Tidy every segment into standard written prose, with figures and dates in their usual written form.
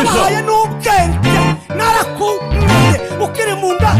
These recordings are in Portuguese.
haya nunca naraku ukiri munda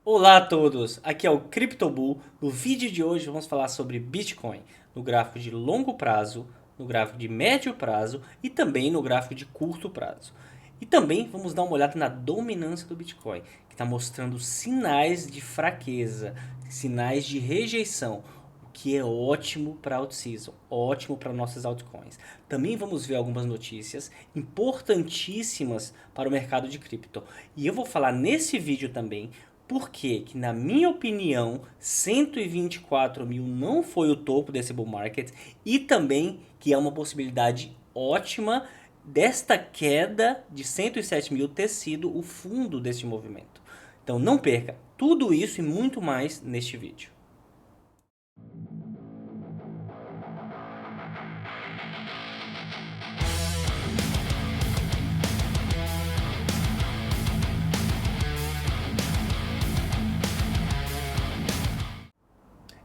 Olá a todos, aqui é o CryptoBull. No vídeo de hoje vamos falar sobre Bitcoin no gráfico de longo prazo, no gráfico de médio prazo e também no gráfico de curto prazo. E também vamos dar uma olhada na dominância do Bitcoin, que está mostrando sinais de fraqueza, sinais de rejeição, o que é ótimo para a out-season, ótimo para nossas altcoins. Também vamos ver algumas notícias importantíssimas para o mercado de cripto. E eu vou falar nesse vídeo também porque que, na minha opinião, 124 mil não foi o topo desse bull market e também que é uma possibilidade ótima desta queda de 107 mil ter sido o fundo deste movimento. Então não perca tudo isso e muito mais neste vídeo.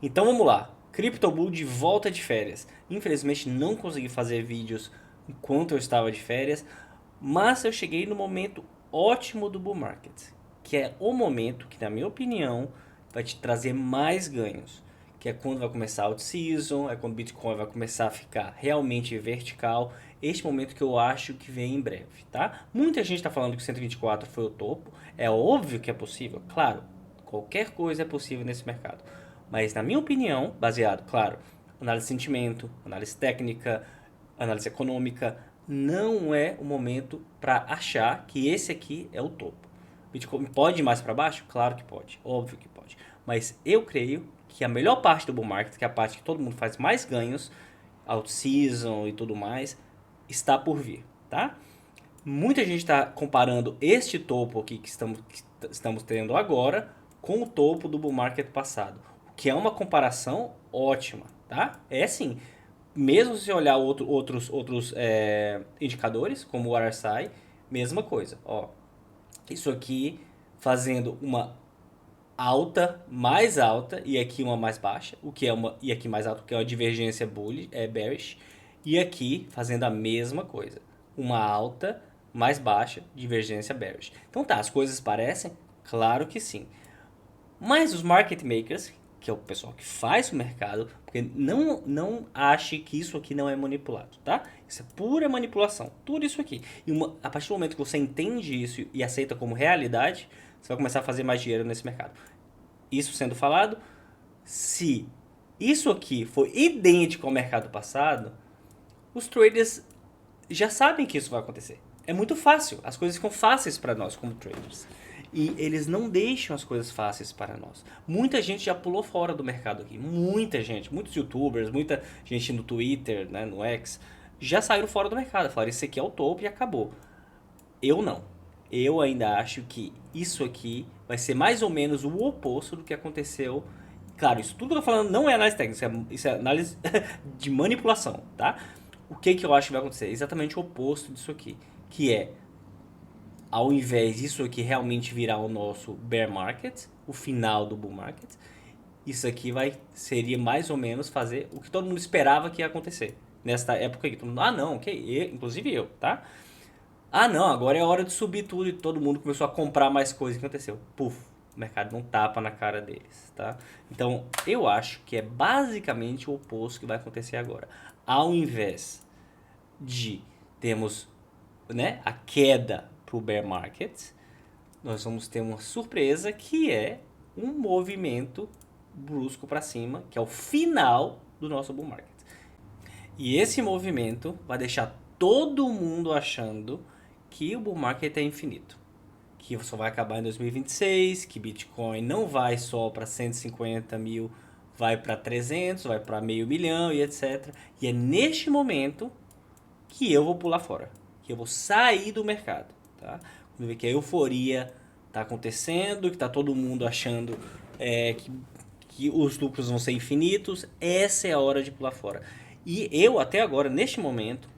Então vamos lá, CryptoBull de volta de férias. Infelizmente não consegui fazer vídeos enquanto eu estava de férias, mas eu cheguei no momento ótimo do bull market, que é o momento que, na minha opinião, vai te trazer mais ganhos, que é quando vai começar a out-season, é quando o Bitcoin vai começar a ficar realmente vertical. Este momento que eu acho que vem em breve, tá? Muita gente está falando que 124 foi o topo, é óbvio que é possível, claro, qualquer coisa é possível nesse mercado. Mas, na minha opinião, baseado, claro, análise de sentimento, análise técnica, análise econômica, não é o momento para achar que esse aqui é o topo. Bitcoin pode ir mais para baixo? Claro que pode, óbvio que pode. Mas eu creio que a melhor parte do bull market, que é a parte que todo mundo faz mais ganhos, out-season e tudo mais, está por vir, tá? Muita gente está comparando este topo aqui que estamos tendo agora com o topo do bull market passado, que é uma comparação ótima, tá? É assim, mesmo se olhar outros indicadores, como o RSI, mesma coisa, ó. Isso aqui fazendo uma alta, mais alta, e aqui uma mais baixa, o que é e aqui mais alta, que é uma divergência bearish, e aqui fazendo a mesma coisa, uma alta, mais baixa, divergência bearish. Então tá, as coisas parecem? Claro que sim. Mas os market makers, que é o pessoal que faz o mercado, porque não ache que isso aqui não é manipulado, tá? Isso é pura manipulação, tudo isso aqui. E a partir do momento que você entende isso e aceita como realidade, você vai começar a fazer mais dinheiro nesse mercado. Isso sendo falado, se isso aqui for idêntico ao mercado passado, os traders já sabem que isso vai acontecer. É muito fácil, as coisas ficam fáceis para nós como traders. E eles não deixam as coisas fáceis para nós. Muita gente já pulou fora do mercado aqui. Muita gente, muitos youtubers, muita gente no Twitter, né, no X, já saíram fora do mercado. Falaram, isso aqui é o topo e acabou. Eu não. Eu ainda acho que isso aqui vai ser mais ou menos o oposto do que aconteceu. Claro, isso tudo que eu tô falando não é análise técnica, isso é análise de manipulação, tá? O que eu acho que vai acontecer? Exatamente o oposto disso aqui, que é, ao invés disso aqui realmente virar o nosso bear market, o final do bull market, isso aqui seria mais ou menos fazer o que todo mundo esperava que ia acontecer. Nesta época aqui, todo mundo, não, inclusive eu, tá? Não, agora é hora de subir tudo e todo mundo começou a comprar mais coisas. O que aconteceu? Puf, o mercado não tapa na cara deles, tá? Então, eu acho que é basicamente o oposto que vai acontecer agora. Ao invés de termos, né, a queda pro bear market, nós vamos ter uma surpresa que é um movimento brusco para cima, que é o final do nosso bull market. E esse movimento vai deixar todo mundo achando que o bull market é infinito, que só vai acabar em 2026, que Bitcoin não vai só para 150 mil, vai para 300, vai para meio milhão e etc. E é neste momento que eu vou pular fora, que eu vou sair do mercado, tá? Quando ver que a euforia está acontecendo, que está todo mundo achando que os lucros vão ser infinitos, essa é a hora de pular fora. E eu até agora, neste momento,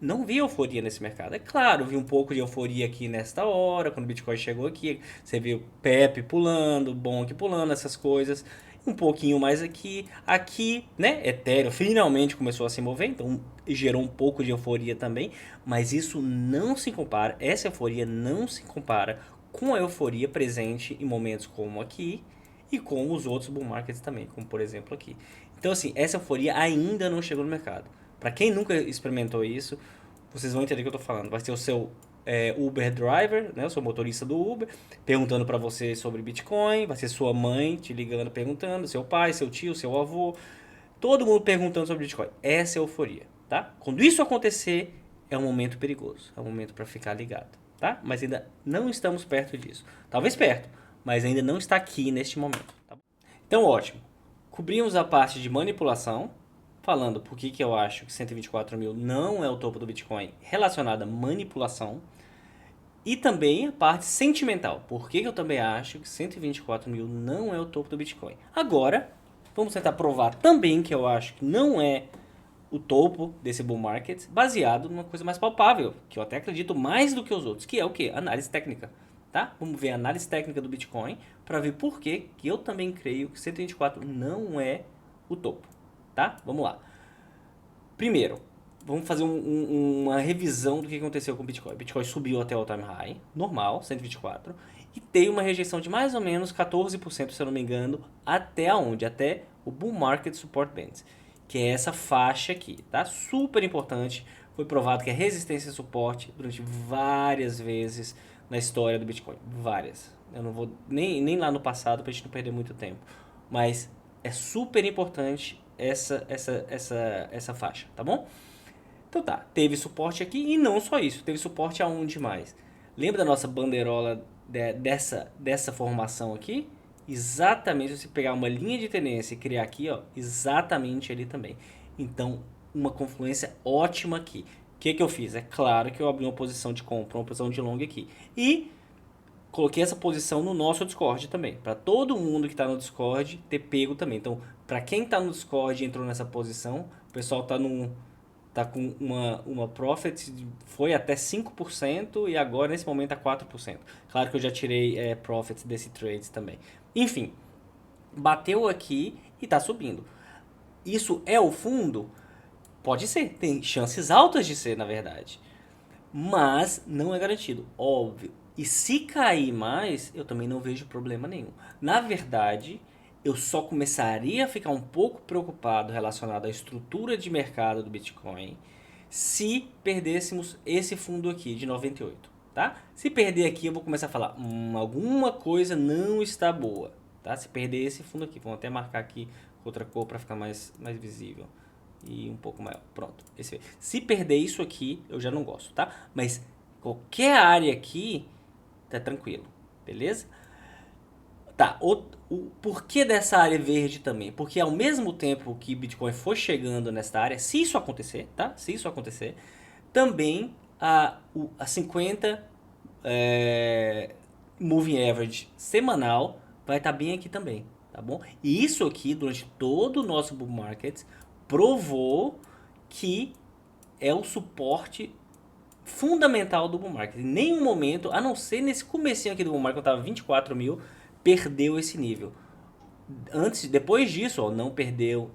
não vi euforia nesse mercado. É claro, vi um pouco de euforia aqui nesta hora, quando o Bitcoin chegou aqui. Você viu Pepe pulando, Bonk pulando, essas coisas. Um pouquinho mais aqui. Aqui, né, Ethereum finalmente começou a se mover, então gerou um pouco de euforia também. Mas isso não se compara, essa euforia não se compara com a euforia presente em momentos como aqui e com os outros bull markets também, como por exemplo aqui. Então assim, essa euforia ainda não chegou no mercado. Para quem nunca experimentou isso, vocês vão entender o que eu tô falando. Vai ser o seu Uber driver, né, o seu motorista do Uber, perguntando para você sobre Bitcoin, vai ser sua mãe te ligando perguntando, seu pai, seu tio, seu avô, todo mundo perguntando sobre Bitcoin. Essa é a euforia, tá? Quando isso acontecer, é um momento perigoso, é um momento para ficar ligado, tá? Mas ainda não estamos perto disso. Talvez perto, mas ainda não está aqui neste momento, tá bom? Então, ótimo. Cobrimos a parte de manipulação, falando por que eu acho que 124 mil não é o topo do Bitcoin relacionado à manipulação. E também a parte sentimental. Por que eu também acho que 124 mil não é o topo do Bitcoin. Agora, vamos tentar provar também que eu acho que não é o topo desse bull market, baseado numa coisa mais palpável, que eu até acredito mais do que os outros, que é o quê? Análise técnica. Tá? Vamos ver a análise técnica do Bitcoin para ver por que eu também creio que 124 não é o topo. Tá? Vamos lá. Primeiro, vamos fazer uma revisão do que aconteceu com o Bitcoin. O Bitcoin subiu até o all-time high, normal, 124, e tem uma rejeição de mais ou menos 14%, se eu não me engano, até onde? Até o Bull Market Support Band, que é essa faixa aqui, tá? Super importante, foi provado que é resistência e suporte durante várias vezes na história do Bitcoin, várias. Eu não vou nem lá no passado pra gente não perder muito tempo, mas é super importante essa faixa, tá bom? Então tá, teve suporte aqui e não só isso, teve suporte aonde mais? Lembra da nossa bandeirola dessa formação aqui? Exatamente, se você pegar uma linha de tendência e criar aqui, ó, exatamente ali também. Então, uma confluência ótima aqui. O que eu fiz? É claro que eu abri uma posição de compra, uma posição de long aqui. E coloquei essa posição no nosso Discord também, para todo mundo que está no Discord ter pego também. Então, para quem está no Discord e entrou nessa posição, o pessoal tá com uma profit, foi até 5% e agora nesse momento tá 4%. Claro que eu já tirei profits desse trade também. Enfim, bateu aqui e está subindo. Isso é o fundo? Pode ser, tem chances altas de ser, na verdade. Mas não é garantido, óbvio. E se cair mais, eu também não vejo problema nenhum. Na verdade, eu só começaria a ficar um pouco preocupado relacionado à estrutura de mercado do Bitcoin se perdêssemos esse fundo aqui de 98, tá? Se perder aqui, eu vou começar a falar, alguma coisa não está boa, tá? Se perder esse fundo aqui, vamos até marcar aqui outra cor para ficar mais visível e um pouco maior. Pronto. Se perder isso aqui, eu já não gosto, tá? Mas qualquer área aqui tá tranquilo, beleza? Tá, o porquê dessa área verde também? Porque ao mesmo tempo que Bitcoin for chegando nesta área, se isso acontecer, tá? Se isso acontecer, também a 50 Moving Average semanal vai estar bem aqui também, tá bom? E isso aqui, durante todo o nosso bull market, provou que é o suporte fundamental do bull market. Em nenhum momento, a não ser nesse comecinho aqui do bull market, quando estava 24 mil, perdeu esse nível. Depois disso, ó, não perdeu,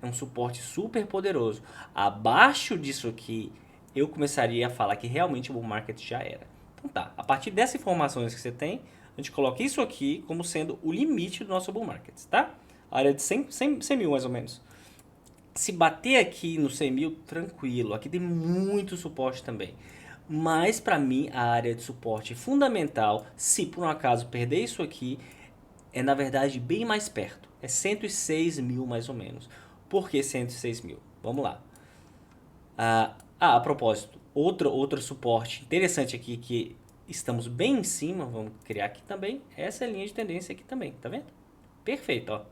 é um suporte super poderoso. Abaixo disso aqui, eu começaria a falar que realmente o bull market já era. Então tá, a partir dessas informações que você tem, a gente coloca isso aqui como sendo o limite do nosso bull market, tá? A área de 100 mil mais ou menos. Se bater aqui no 100 mil, tranquilo. Aqui tem muito suporte também. Mas para mim, a área de suporte fundamental, se por um acaso perder isso aqui, é na verdade bem mais perto. É 106 mil mais ou menos. Por que 106 mil? Vamos lá. A propósito, outro suporte interessante aqui que estamos bem em cima, vamos criar aqui também, essa linha de tendência aqui também, tá vendo? Perfeito, ó.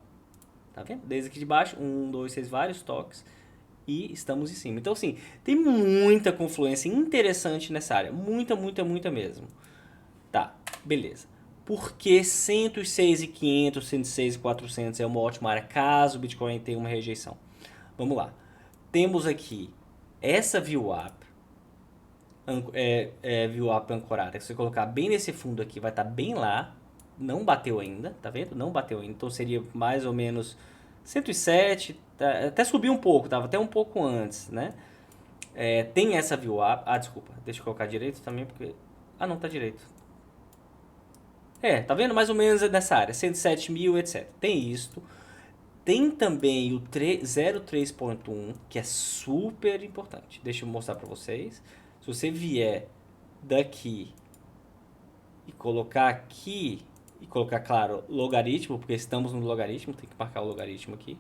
Tá vendo? Desde aqui de baixo, 1, 2, 6, vários toques. E estamos em cima. Então, assim, tem muita confluência interessante nessa área. Muita mesmo. Tá, beleza. Por que 106.500, 106.400 é uma ótima área caso o Bitcoin tenha uma rejeição? Vamos lá. Temos aqui essa VWAP, VWAP ancorada, se você colocar bem nesse fundo aqui, vai estar bem lá, não bateu ainda, tá vendo? Não bateu ainda, então seria mais ou menos 107, tá? Até subiu um pouco, tava até um pouco antes, né? Tem essa VWAP, desculpa, deixa eu colocar direito também, porque... não, tá direito. Tá vendo? Mais ou menos nessa área, 107 mil, etc. Tem isto. Tem também o 03.1, que é super importante. Deixa eu mostrar para vocês. Se você vier daqui e colocar aqui, e colocar, claro, logaritmo, porque estamos no logaritmo, tem que marcar o logaritmo aqui.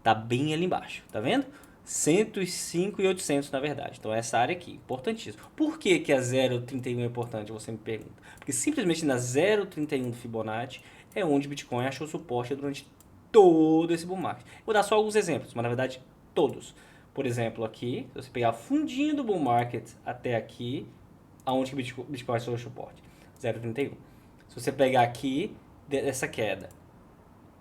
Tá bem ali embaixo, tá vendo? 105.800 na verdade. Então essa área aqui, importantíssimo. Por que que a 0,31 é importante, você me pergunta? Porque simplesmente na 0,31 do Fibonacci é onde o Bitcoin achou suporte durante todo esse bull market. Vou dar só alguns exemplos, mas na verdade todos. Por exemplo, aqui, se você pegar o fundinho do bull market até aqui, aonde que o Bitcoin achou suporte? 0,31. Se você pegar aqui, dessa queda,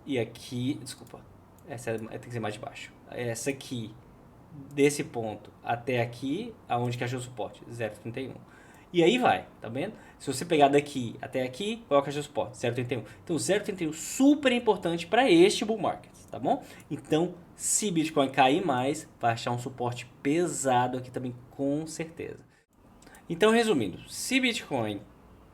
e aqui, desculpa, essa tem que ser mais de baixo. Essa aqui, desse ponto até aqui, aonde que achou o suporte? 0,31. E aí vai, tá vendo? Se você pegar daqui até aqui, qual que achou o suporte? 0,31. Então 0,31 super importante para este bull market, tá bom? Então, se Bitcoin cair mais, vai achar um suporte pesado aqui também, com certeza. Então, resumindo, se Bitcoin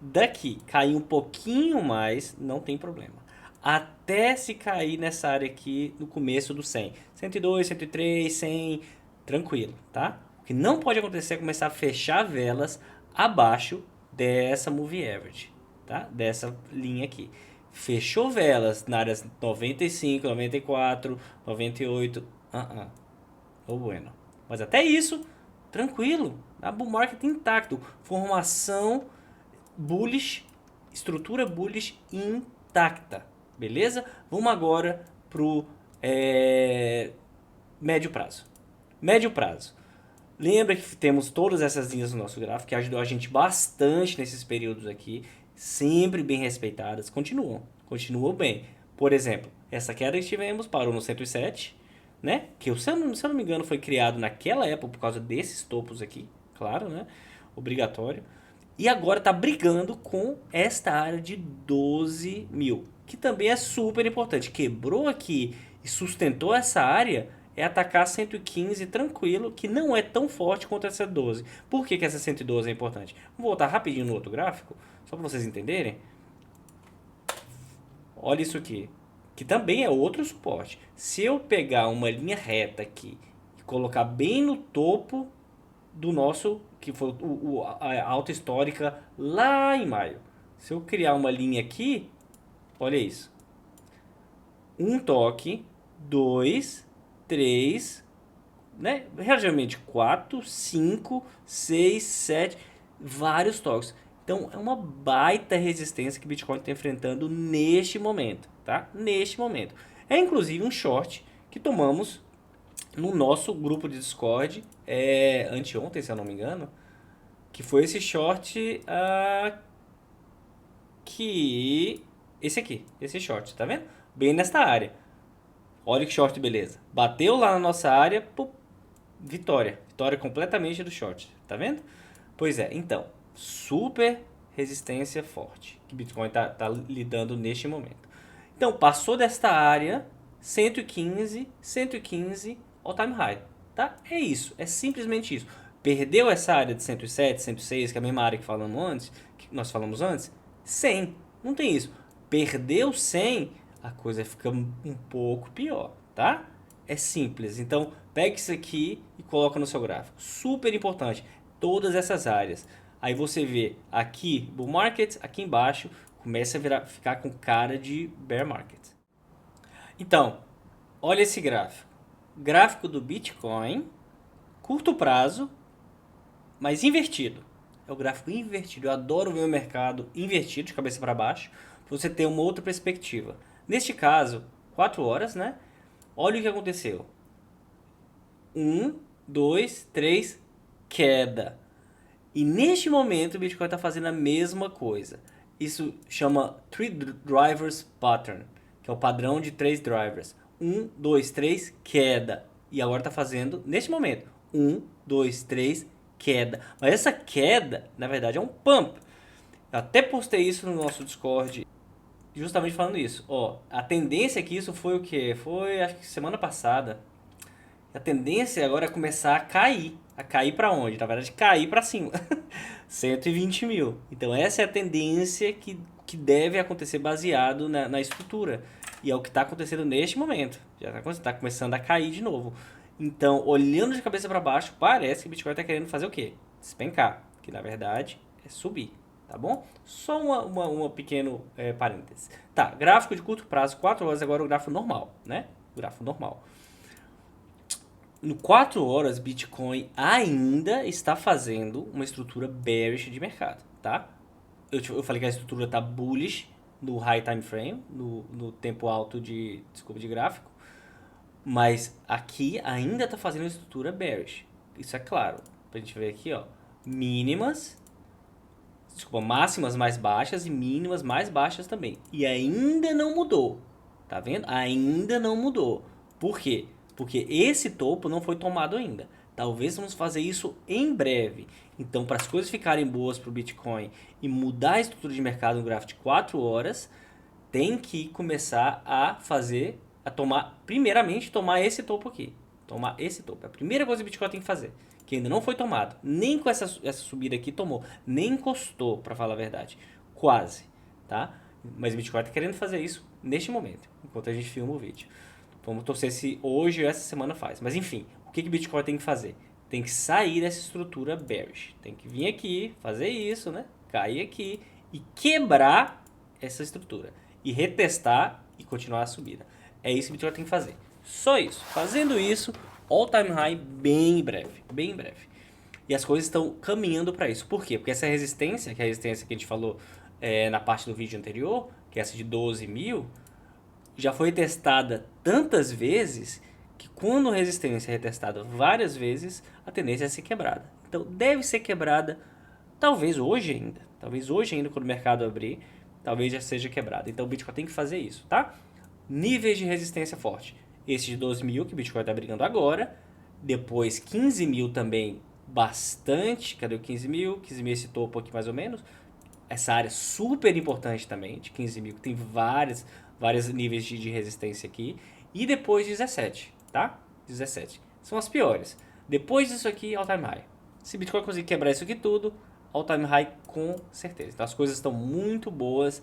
daqui cair um pouquinho mais, não tem problema. Até se cair nessa área aqui no começo do 100. 102, 103, 100, tranquilo, tá? O que não pode acontecer é começar a fechar velas abaixo dessa Moving Average, tá? Dessa linha aqui. Fechou velas na área 95, 94, 98, ou bueno. Mas até isso, tranquilo, a bull market intacto, formação bullish, estrutura bullish intacta, beleza? Vamos agora pro médio prazo. Médio prazo. Lembra que temos todas essas linhas no nosso gráfico que ajudou a gente bastante nesses períodos aqui, sempre bem respeitadas, continuam bem. Por exemplo, essa queda que tivemos parou no 107, né? Que se eu não me engano foi criado naquela época por causa desses topos aqui, claro, né? Obrigatório. E agora está brigando com esta área de 12 mil, que também é super importante. Quebrou aqui e sustentou essa área, é atacar 115 tranquilo, que não é tão forte quanto essa 12. Por que que essa 112 é importante? Vou voltar rapidinho no outro gráfico, só para vocês entenderem. Olha isso aqui, que também é outro suporte. Se eu pegar uma linha reta aqui e colocar bem no topo do nosso, que foi a alta histórica lá em maio. Se eu criar uma linha aqui, olha isso. Um toque, 2, 3, né? Relativamente 4, 5, 6, 7, vários toques. Então é uma baita resistência que o Bitcoin está enfrentando neste momento, tá? Neste momento. É inclusive um short que tomamos no nosso grupo de Discord, anteontem, se eu não me engano, que foi esse short esse short, tá vendo? Bem nesta área. Olha que short, beleza. Bateu lá na nossa área, pum, vitória. Vitória completamente do short, tá vendo? Pois é, então, super resistência forte que Bitcoin tá lidando neste momento. Então, passou desta área, 115, all time high, tá? É isso, é simplesmente isso. Perdeu essa área de 107, 106, que é a mesma área que nós falamos antes, 100, não tem isso. Perdeu 100, a coisa fica um pouco pior, tá? É simples, então pega isso aqui e coloca no seu gráfico. Super importante, todas essas áreas. Aí você vê aqui bull market, aqui embaixo começa a ficar com cara de bear market. Então, olha esse gráfico. Gráfico do Bitcoin, curto prazo, mas invertido. É o gráfico invertido. Eu adoro ver o mercado invertido, de cabeça para baixo, para você ter uma outra perspectiva. Neste caso, 4 horas, né? Olha o que aconteceu. 1, 2, 3, queda. E neste momento o Bitcoin está fazendo a mesma coisa. Isso chama Three Drivers Pattern, que é o padrão de 3 drivers. 1, 2, 3, queda. E agora está fazendo, neste momento, 1, 2, 3, queda. Mas essa queda, na verdade, é um pump. Eu até postei isso no nosso Discord, justamente falando isso. Ó, a tendência que isso foi o quê? Foi, acho que semana passada. A tendência agora é começar a cair. A cair para onde? Na verdade, cair para cima. 120 mil. Então essa é a tendência que deve acontecer baseado na estrutura. E é o que está acontecendo neste momento. Já está começando a cair de novo. Então, olhando de cabeça para baixo, parece que o Bitcoin está querendo fazer o quê? Despencar. Que na verdade é subir. Tá bom? Só uma pequeno parêntese. Tá, gráfico de curto prazo, 4 horas, agora o gráfico normal, né? O gráfico normal. No 4 horas, Bitcoin ainda está fazendo uma estrutura bearish de mercado, tá? Eu falei que a estrutura está bullish no high time frame, no tempo alto de gráfico, mas aqui ainda está fazendo uma estrutura bearish. Isso é claro. Pra gente ver aqui, ó, máximas mais baixas e mínimas mais baixas também. E ainda não mudou. Tá vendo? Ainda não mudou. Por quê? Porque esse topo não foi tomado ainda. Talvez vamos fazer isso em breve. Então, para as coisas ficarem boas para o Bitcoin e mudar a estrutura de mercado no gráfico de 4 horas, tem que começar a primeiramente, tomar esse topo aqui. Tomar esse topo. É a primeira coisa que o Bitcoin tem que fazer, que ainda não foi tomado. Nem com essa subida aqui tomou. Nem encostou, para falar a verdade. Quase, tá? Mas o Bitcoin está querendo fazer isso neste momento, enquanto a gente filma o vídeo. Vamos torcer se hoje ou essa semana faz. Mas enfim, o que o Bitcoin tem que fazer? Tem que sair dessa estrutura bearish. Tem que vir aqui, fazer isso, né? Cair aqui e quebrar essa estrutura. E retestar e continuar a subida. É isso que o Bitcoin tem que fazer. Só isso. Fazendo isso, all time high bem em breve. Bem em breve. E as coisas estão caminhando para isso. Por quê? Porque essa resistência, que é a resistência que a gente falou na parte do vídeo anterior, que é essa de 12 mil, já foi testada tantas vezes que quando a resistência é retestada várias vezes, a tendência é ser quebrada. Então deve ser quebrada, talvez hoje ainda. Talvez hoje ainda, quando o mercado abrir, talvez já seja quebrada. Então o Bitcoin tem que fazer isso, tá? Níveis de resistência forte. Esse de 12 mil, que o Bitcoin está brigando agora. Depois 15 mil também, bastante. Cadê o 15 mil? 15 mil esse topo aqui mais ou menos. Essa área super importante também, de 15 mil, que tem vários níveis de resistência aqui. E depois 17, tá? 17. São as piores. Depois disso aqui, all time high. Se Bitcoin conseguir quebrar isso aqui tudo, all time high com certeza. Então as coisas estão muito boas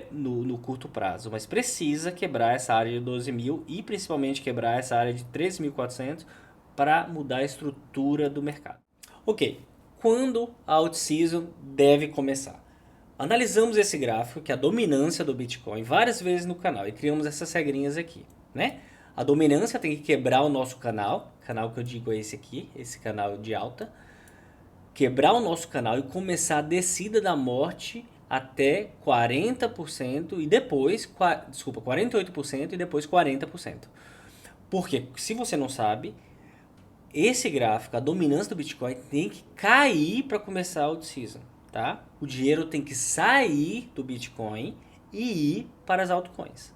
no curto prazo. Mas precisa quebrar essa área de 12 mil e principalmente quebrar essa área de 13.400 para mudar a estrutura do mercado. Ok. Quando a out-season deve começar? Analisamos esse gráfico, que é a dominância do Bitcoin, várias vezes no canal e criamos essas regrinhas aqui, né? A dominância tem que quebrar o nosso canal que eu digo é esse aqui, esse canal de alta, quebrar o nosso canal e começar a descida da morte até 40% e depois, 48% e depois 40%. Porque, se você não sabe, esse gráfico, a dominância do Bitcoin tem que cair para começar a out-season, tá? O dinheiro tem que sair do Bitcoin e ir para as altcoins,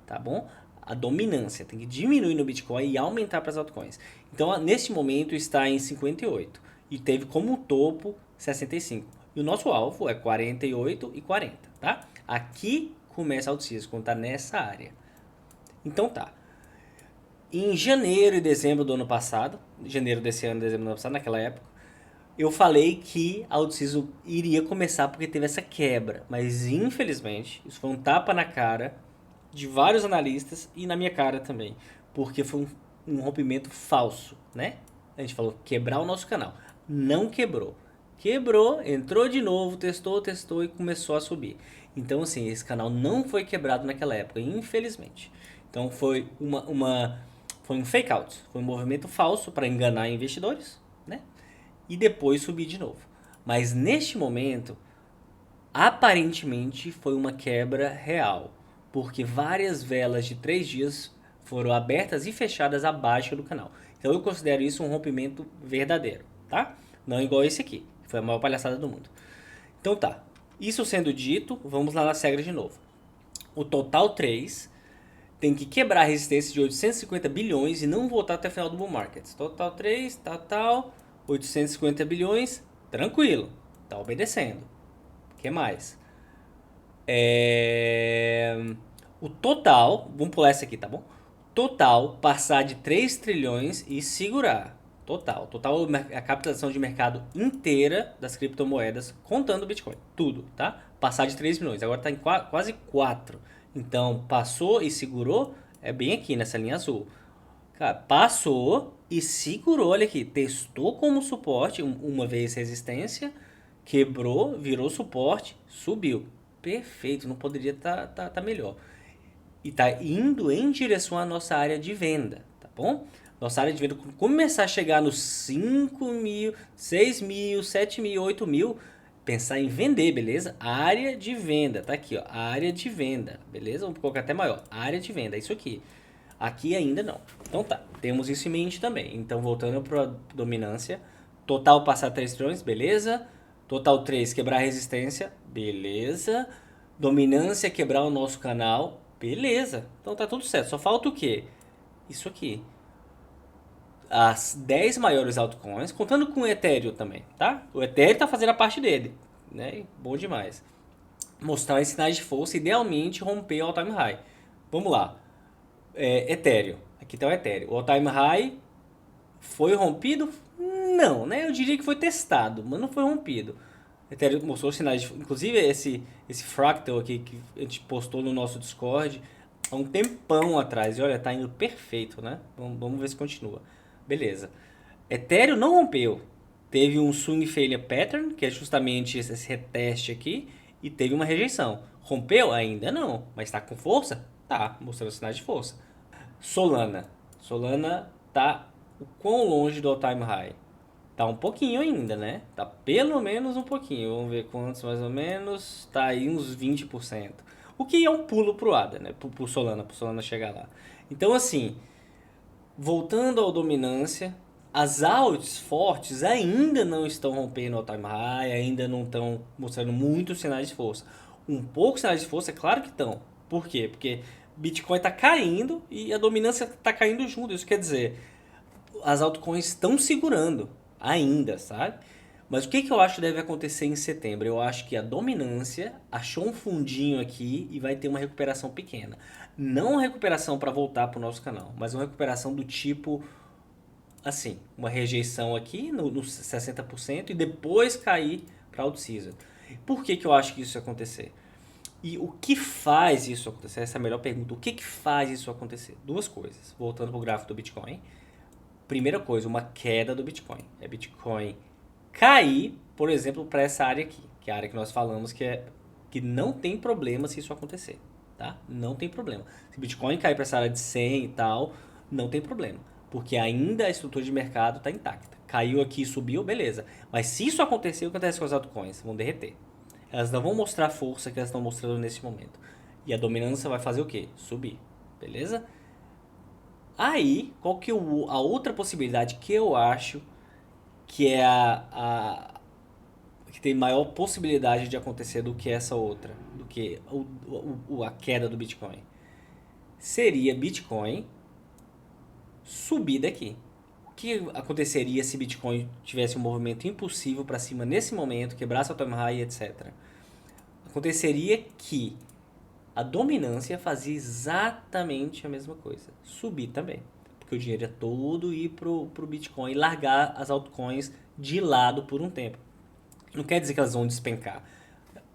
tá bom? A dominância tem que diminuir no Bitcoin e aumentar para as altcoins. Então, neste momento está em 58 e teve como topo 65. E o nosso alvo é 48 e 40, tá? Aqui começa a out-season, quando está nessa área. Então tá. Em janeiro e dezembro do ano passado, janeiro desse ano e dezembro do ano passado, naquela época, eu falei que a out-season iria começar porque teve essa quebra. Mas infelizmente, isso foi um tapa na cara de vários analistas e na minha cara também. Porque foi um rompimento falso, né? A gente falou quebrar o nosso canal. Não quebrou. Quebrou, entrou de novo, testou e começou a subir. Então assim, esse canal não foi quebrado naquela época, infelizmente. Então foi foi um fake out, foi um movimento falso para enganar investidores, né? E depois subir de novo. Mas neste momento, aparentemente foi uma quebra real, porque várias velas de 3 dias foram abertas e fechadas abaixo do canal. Então eu considero isso um rompimento verdadeiro, tá? Não igual esse aqui, que foi a maior palhaçada do mundo. Então tá, isso sendo dito, vamos lá nas regras de novo. O total 3 tem que quebrar a resistência de 850 bilhões e não voltar até o final do bull market. Total 3, tal, 850 bilhões, tranquilo, tá obedecendo. O que mais? O total, vamos pular essa aqui, tá bom? Total, passar de 3 trilhões e segurar. Total a capitalização de mercado inteira das criptomoedas, contando o Bitcoin, tudo, tá? Passar de 3 milhões, agora tá em quase 4. Então, passou e segurou, é bem aqui nessa linha azul. Cara, passou e segurou, olha aqui, testou como suporte, uma vez resistência, quebrou, virou suporte, subiu. Perfeito, não poderia tá melhor. E tá indo em direção à nossa área de venda, tá bom? Nossa área de venda, quando começar a chegar nos 5 mil, 6 mil, 7 mil, 8 mil, pensar em vender, beleza? Área de venda, tá aqui, ó, área de venda, beleza? Vamos colocar até maior, área de venda, é isso aqui. Aqui ainda não. Então tá, temos isso em mente também. Então voltando para dominância, total passar 3 trilhões, beleza? Total 3 quebrar a resistência, beleza? Dominância quebrar o nosso canal, beleza? Então tá tudo certo, só falta o quê? Isso aqui. As 10 maiores altcoins, contando com o Ethereum também, tá? O Ethereum tá fazendo a parte dele, né? Bom demais. Mostrar os sinais de força, idealmente romper o all-time high. Vamos lá. Ethereum. Aqui tá o Ethereum. O all-time high foi rompido? Não, né? Eu diria que foi testado, mas não foi rompido. Ethereum mostrou sinais de... Inclusive esse fractal aqui que a gente postou no nosso Discord há um tempão atrás. E olha, tá indo perfeito, né? Vamos ver se continua. Beleza. Ethereum não rompeu. Teve um swing failure pattern, que é justamente esse reteste aqui, e teve uma rejeição. Rompeu? Ainda não. Mas tá com força? Tá, mostrando sinais de força. Solana. Solana tá o quão longe do all-time high? Tá um pouquinho ainda, né? Tá pelo menos um pouquinho. Vamos ver quantos mais ou menos. Tá aí uns 20%. O que é um pulo pro ADA, né? Pro Solana chegar lá. Então, assim, voltando ao dominância, as alts fortes ainda não estão rompendo o all-time high, ainda não estão mostrando muitos sinais de força. Um pouco sinais de força, é claro que estão. Por quê? Porque Bitcoin está caindo e a dominância está caindo junto. Isso quer dizer, as altcoins estão segurando ainda, sabe? Mas o que eu acho que deve acontecer em setembro? Eu acho que a dominância achou um fundinho aqui e vai ter uma recuperação pequena. Não uma recuperação para voltar para o nosso canal, mas uma recuperação do tipo, assim, uma rejeição aqui no 60% e depois cair para out-season. Por que eu acho que isso ia acontecer? E o que faz isso acontecer? Essa é a melhor pergunta. O que faz isso acontecer? Duas coisas. Voltando para o gráfico do Bitcoin. Primeira coisa, uma queda do Bitcoin. É Bitcoin cair, por exemplo, para essa área aqui. Que é a área que nós falamos que não tem problema se isso acontecer. Tá? Não tem problema. Se Bitcoin cair para essa área de 100 e tal, não tem problema. Porque ainda a estrutura de mercado está intacta. Caiu aqui e subiu, beleza. Mas se isso acontecer, o que acontece com as altcoins? Vão derreter. Elas não vão mostrar a força que elas estão mostrando nesse momento. E a dominância vai fazer o quê? Subir. Beleza? Aí, qual que é a outra possibilidade que eu acho que é que tem maior possibilidade de acontecer do que essa outra, do que a queda do Bitcoin? Seria Bitcoin subir daqui. O que aconteceria se Bitcoin tivesse um movimento impulsivo para cima nesse momento, quebrasse o all-time high, etc. Aconteceria que a dominância fazia exatamente a mesma coisa, subir também, porque o dinheiro é todo ir pro Bitcoin e largar as altcoins de lado por um tempo. Não quer dizer que elas vão despencar.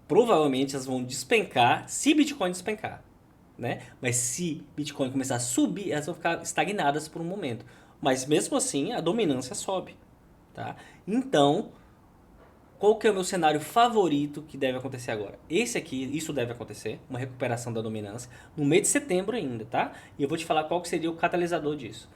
Provavelmente elas vão despencar se Bitcoin despencar, né? Mas se Bitcoin começar a subir, elas vão ficar estagnadas por um momento. Mas mesmo assim, a dominância sobe, tá? Então, qual que é o meu cenário favorito que deve acontecer agora? Esse aqui, isso deve acontecer, uma recuperação da dominância, no mês de setembro ainda, tá? E eu vou te falar qual que seria o catalisador disso.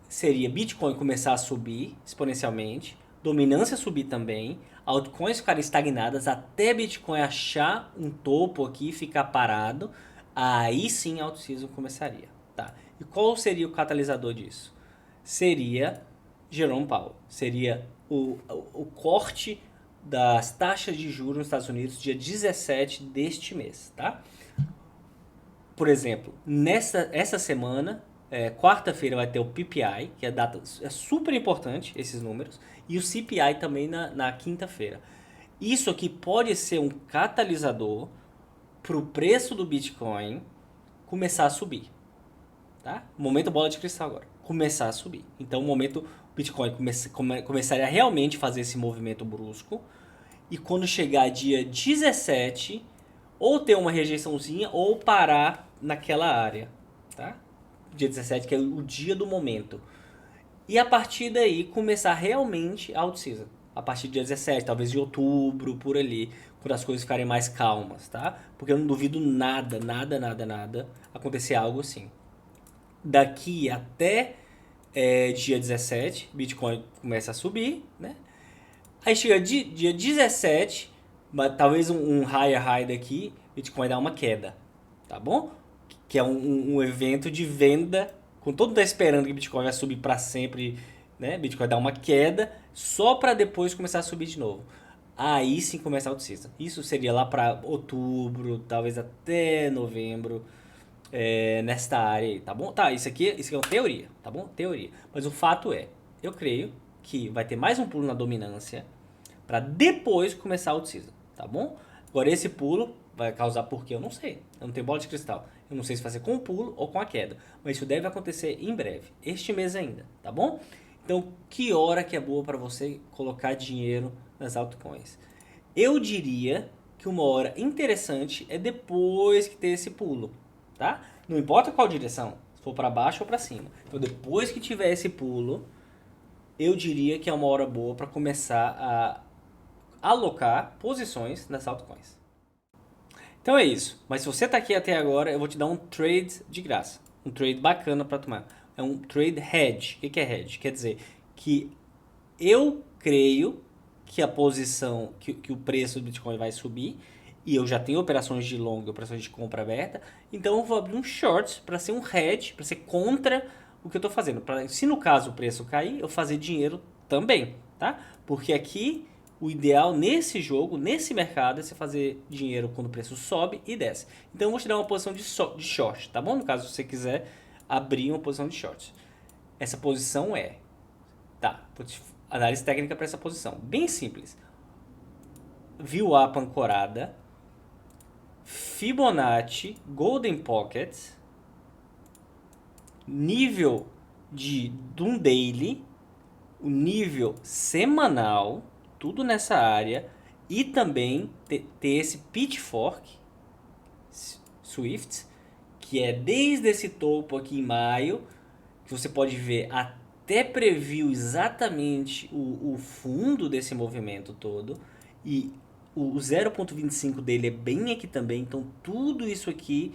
Seria Bitcoin começar a subir exponencialmente, dominância subir também, altcoins ficarem estagnadas até Bitcoin achar um topo aqui e ficar parado, aí sim a out-season começaria, tá? E qual seria o catalisador disso? Seria Jerome Powell, seria o corte das taxas de juros nos Estados Unidos dia 17 deste mês, tá? por exemplo, essa semana, quarta-feira vai ter o PPI, que é data, é super importante esses números, e o CPI também na quinta-feira. Isso aqui pode ser um catalisador para o preço do Bitcoin começar a subir, tá? Momento bola de cristal agora, começar a subir. Então, o momento o Bitcoin começaria a realmente fazer esse movimento brusco, e quando chegar dia 17, ou ter uma rejeiçãozinha ou parar naquela área, tá? Dia 17, que é o dia do momento. E a partir daí começar realmente a out-season. A partir do dia 17, talvez de outubro, por ali, quando as coisas ficarem mais calmas, tá? Porque eu não duvido nada acontecer algo assim. Daqui até dia 17, Bitcoin começa a subir, né? Aí chega dia 17, talvez um high daqui, Bitcoin dá uma queda, tá bom? Que é um evento de venda, com todo mundo tá esperando que Bitcoin vai subir para sempre, né? Bitcoin dá uma queda, só para depois começar a subir de novo. Aí sim começa a out-season. Isso seria lá para outubro, talvez até novembro, nesta área aí, tá bom? Tá, isso aqui é uma teoria, tá bom? Teoria. Mas o fato é, eu creio que vai ter mais um pulo na dominância, para depois começar a out-season, tá bom? Agora esse pulo vai causar por quê? Eu não sei. Eu não tenho bola de cristal. Eu não sei se vai ser com o pulo ou com a queda. Mas isso deve acontecer em breve. Este mês ainda, tá bom? Então, que hora que é boa para você colocar dinheiro nas altcoins? Eu diria que uma hora interessante é depois que ter esse pulo, tá? Não importa qual direção, se for para baixo ou para cima. Então, depois que tiver esse pulo, eu diria que é uma hora boa para começar a alocar posições nas altcoins. Então é isso. Mas se você está aqui até agora, eu vou te dar um trade de graça. Um trade bacana para tomar. É um trade hedge. O que é hedge? Quer dizer que eu creio que a posição, que o preço do Bitcoin vai subir, e eu já tenho operações de long, operações de compra aberta, então eu vou abrir um short para ser um hedge, para ser contra o que eu estou fazendo. Se no caso o preço cair, eu fazer dinheiro também, tá? Porque aqui o ideal nesse jogo, nesse mercado, é você fazer dinheiro quando o preço sobe e desce. Então eu vou te dar uma posição de short, tá bom? No caso, se você quiser abrir uma posição de short. Essa posição análise técnica para essa posição. Bem simples. VWAP ancorada, Fibonacci, Golden Pocket, nível de um daily, o nível semanal, tudo nessa área, e também ter esse Pitchfork Swift, que é desde esse topo aqui em maio, que você pode ver até previu exatamente o fundo desse movimento todo, e o 0,25 dele é bem aqui também, então tudo isso aqui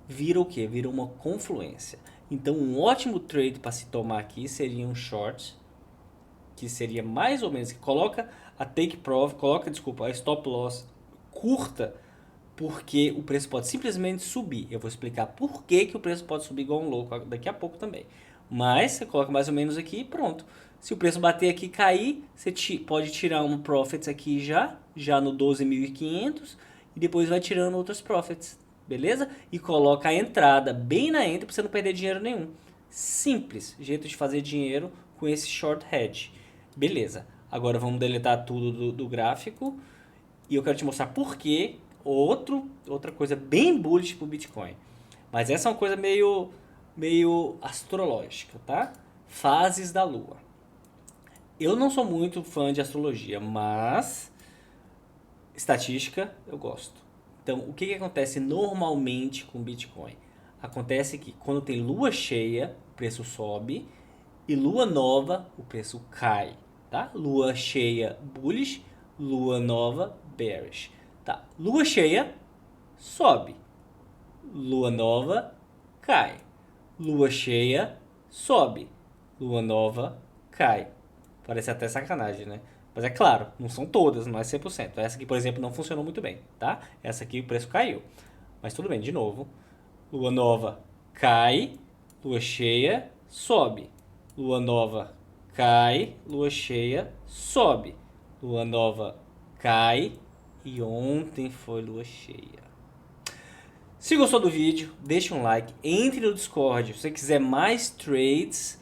vira o que? Vira uma confluência. Então um ótimo trade para se tomar aqui seria um short, que seria mais ou menos, que coloca a take profit, a stop loss curta, porque o preço pode simplesmente subir. Eu vou explicar por que o preço pode subir igual um louco daqui a pouco também. Mas você coloca mais ou menos aqui e pronto. Se o preço bater aqui e cair, você pode tirar um profits aqui já no 12.500, e depois vai tirando outros profits, beleza? E coloca a entrada bem na entrada para você não perder dinheiro nenhum. Simples jeito de fazer dinheiro com esse short hedge. Beleza, agora vamos deletar tudo do gráfico e eu quero te mostrar por que outra coisa bem bullish pro Bitcoin. Mas essa é uma coisa meio astrológica, tá? Fases da Lua. Eu não sou muito fã de astrologia, mas estatística eu gosto. Então, o que acontece normalmente com Bitcoin? Acontece que quando tem lua cheia, o preço sobe, e lua nova, o preço cai, tá? Lua cheia bullish, lua nova bearish. Tá, lua cheia sobe, lua nova cai, lua cheia sobe, lua nova cai. Parece até sacanagem, né? Mas é claro, não são todas, não é 100%. Essa aqui, por exemplo, não funcionou muito bem, tá? Essa aqui o preço caiu. Mas tudo bem, de novo. Lua nova cai, lua cheia sobe. Lua nova cai, lua cheia sobe. Lua nova cai e ontem foi lua cheia. Se gostou do vídeo, deixa um like, entre no Discord. Se você quiser mais trades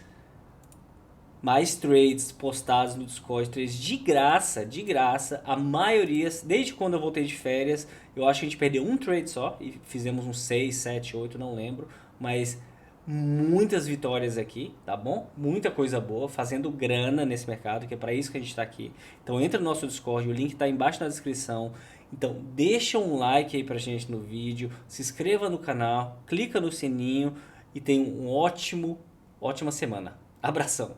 postados no Discord, trades de graça, a maioria, desde quando eu voltei de férias, eu acho que a gente perdeu um trade só, e fizemos uns 6, 7, 8, não lembro, mas muitas vitórias aqui, tá bom? Muita coisa boa, fazendo grana nesse mercado, que é para isso que a gente está aqui. Então entra no nosso Discord, o link está embaixo na descrição. Então deixa um like aí pra gente no vídeo, se inscreva no canal, clica no sininho e tenha ótima semana. Abração!